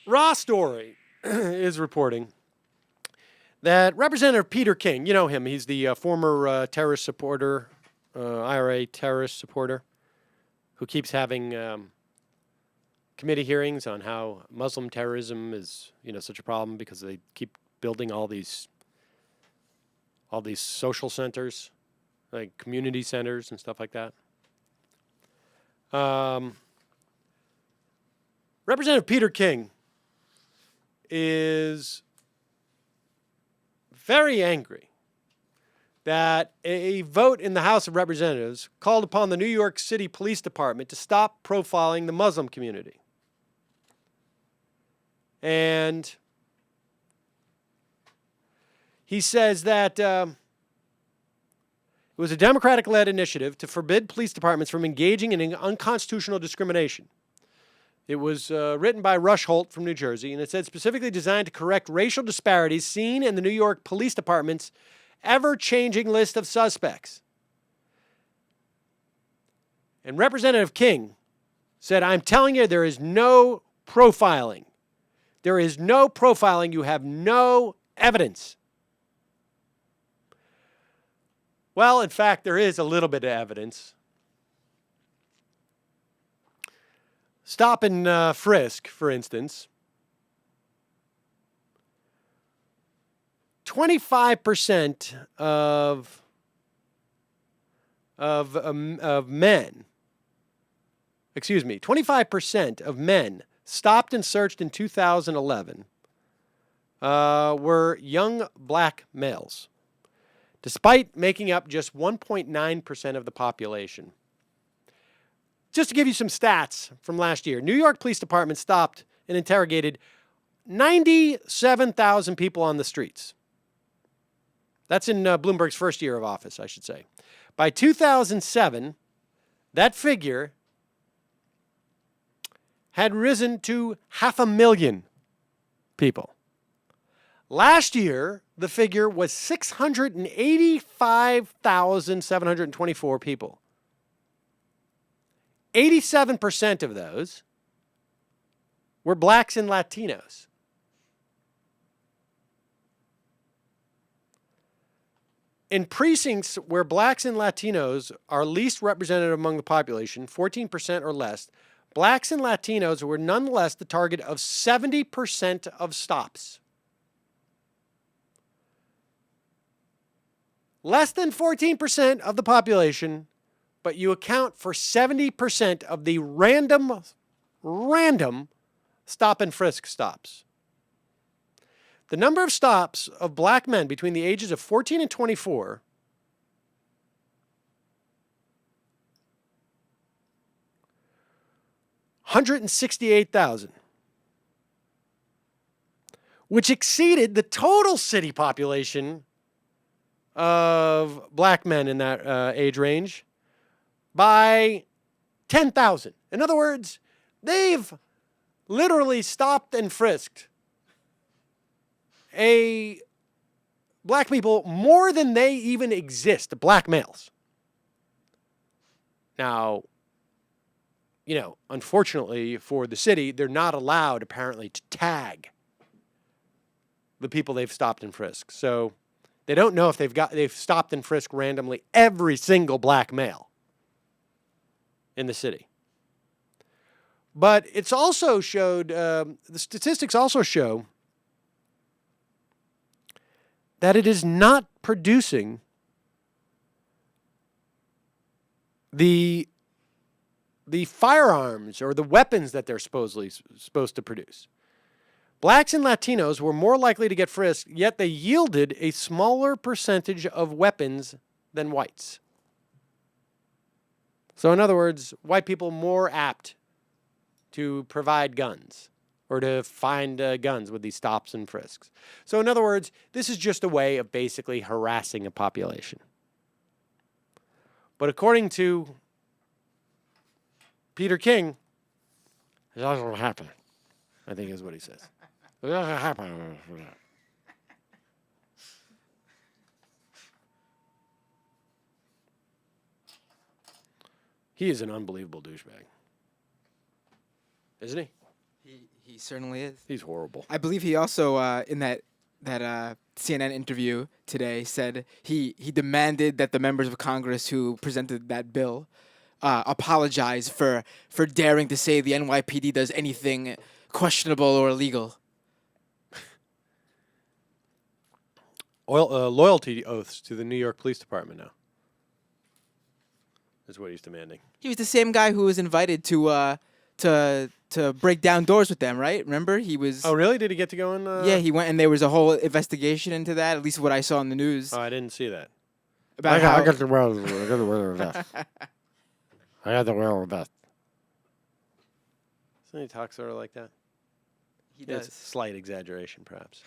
Raw Story is reporting that Representative Peter King, you know him, he's the former terrorist supporter, IRA terrorist supporter, who keeps having committee hearings on how Muslim terrorism is, such a problem because they keep building all these social centers, like community centers and stuff like that. Representative Peter King is very angry that a vote in the House of Representatives called upon the New York City Police Department to stop profiling the Muslim community. And he says that it was a Democratic-led initiative to forbid police departments from engaging in unconstitutional discrimination. It was written by Rush Holt from New Jersey, and it said specifically designed to correct racial disparities seen in the New York Police Department's ever-changing list of suspects. And Representative King said, I'm telling you, there is no profiling. There is no profiling. You have no evidence. Well, in fact, there is a little bit of evidence. Stop and Frisk, for instance. 25% of men, 25% of men stopped and searched in 2011 were young black males, despite making up just 1.9% of the population. Just to give you some stats from last year, New York Police Department stopped and interrogated 97,000 people on the streets. That's in Bloomberg's first year of office, I should say. By 2007, that figure had risen to 500,000 people. Last year, the figure was 685,724 people. 87% of those were blacks and Latinos. In precincts where blacks and Latinos are least represented among the population, 14% or less, blacks and Latinos were nonetheless the target of 70% of stops. Less than 14% of the population, but you account for 70% of the random stop and frisk stops. The number of stops of black men between the ages of 14 and 24 168,000, which exceeded the total city population of black men in that age range by 10,000. In other words, they've literally stopped and frisked black people more than they even exist, black males. Now, unfortunately for the city, they're not allowed apparently to tag the people they've stopped and frisked. So they don't know if they've stopped and frisked randomly every single black male in the city. But it's also showed, the statistics also show that it is not producing the firearms or the weapons that they're supposed to produce. Blacks and Latinos were more likely to get frisked, yet they yielded a smaller percentage of weapons than whites. So in other words, white people more apt to provide guns or to find guns with these stops and frisks. So in other words, this is just a way of basically harassing a population. But according to Peter King, it doesn't happen, I think is what he says. It doesn't happen. He is an unbelievable douchebag. Isn't he? He certainly is. He's horrible. I believe he also in that CNN interview today said he demanded that the members of Congress who presented that bill apologize for daring to say the NYPD does anything questionable or illegal. Loyalty oaths to the New York Police Department now. That's what he's demanding. He was the same guy who was invited to break down doors with them, right? Remember, he was. Oh, really? Did he get to go in? Yeah, he went, and there was a whole investigation into that. At least what I saw in the news. Oh, I didn't see that. About how I got to wear a vest. I got to wear a vest. Doesn't he talk sort of like that? he does. It's a slight exaggeration, perhaps.